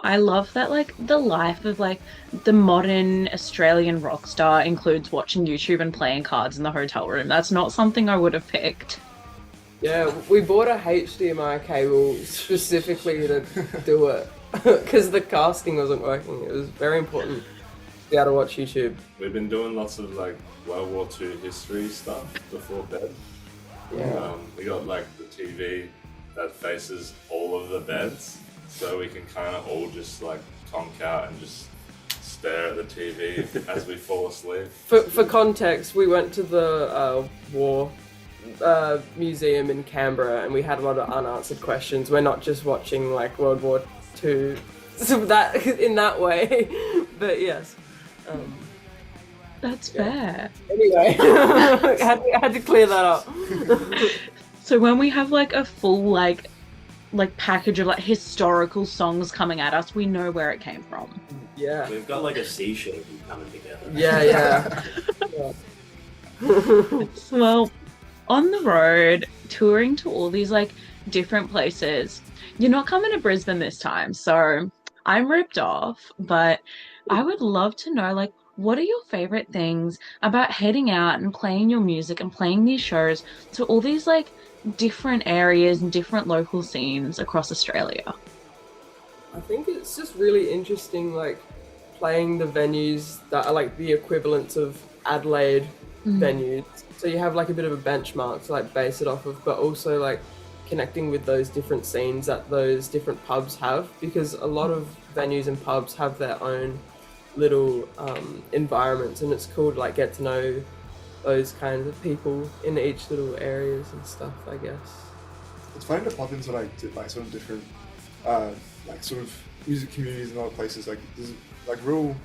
I love that like the life of like the modern Australian rock star includes watching YouTube and playing cards in the hotel room. That's not something I would have picked. Yeah, we bought a HDMI cable specifically to do it because the casting wasn't working. It was very important to be able to watch YouTube. We've been doing lots of like World War II history stuff before bed. Yeah. We got like the TV that faces all of the beds, so we can kind of all just like conk out and just stare at the TV as we fall asleep. For context, we went to the war museum in Canberra and we had a lot of unanswered questions. We're not just watching like World War II, so that in that way, but yes. That's fair. Anyway, had to clear that up. So when we have like a full like package of like historical songs coming at us, we know where it came from. Yeah. We've got like a sea shape coming together. Yeah. Well, on the road, touring to all these like different places, you're not coming to Brisbane this time, so I'm ripped off, but I would love to know like what are your favorite things about heading out and playing your music and playing these shows to all these like different areas and different local scenes across Australia? I think it's just really interesting, like playing the venues that are like the equivalents of Adelaide venues. So you have like a bit of a benchmark to like base it off of, but also like connecting with those different scenes that those different pubs have, because a lot of venues and pubs have their own little environments, and it's cool to like get to know those kinds of people in each little areas and stuff, I guess. It's fun to pop into like sort of different like sort of music communities and other places. Like there's like real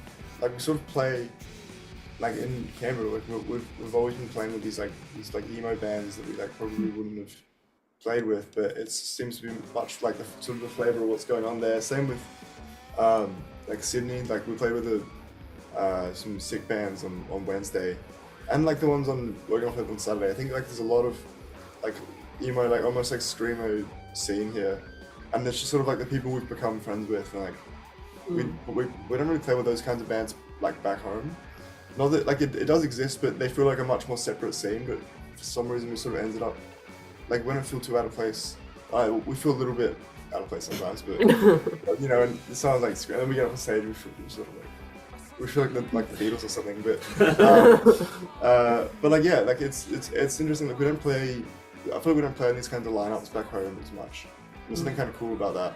like we sort of play like in Canberra. Like we've always been playing with these like emo bands that we like probably wouldn't have played with, but it seems to be much like the sort of the flavour of what's going on there. Same with like Sydney. Like we played with some sick bands on Wednesday, and like the ones on Logan Flip on Saturday. I think like there's a lot of like emo, like almost like screamo scene here, and it's just sort of like the people we've become friends with, and like we don't really play with those kinds of bands like back home. Not that like it does exist, but they feel like a much more separate scene. But for some reason, we sort of ended up like we don't feel too out of place. We feel a little bit out of place sometimes, but you know, and it sounds like and then we get up on stage, we feel like the Beatles or something. But like yeah, like it's interesting. Like we don't play. I feel like we don't play in these kinds of lineups back home as much. There's something kind of cool about that.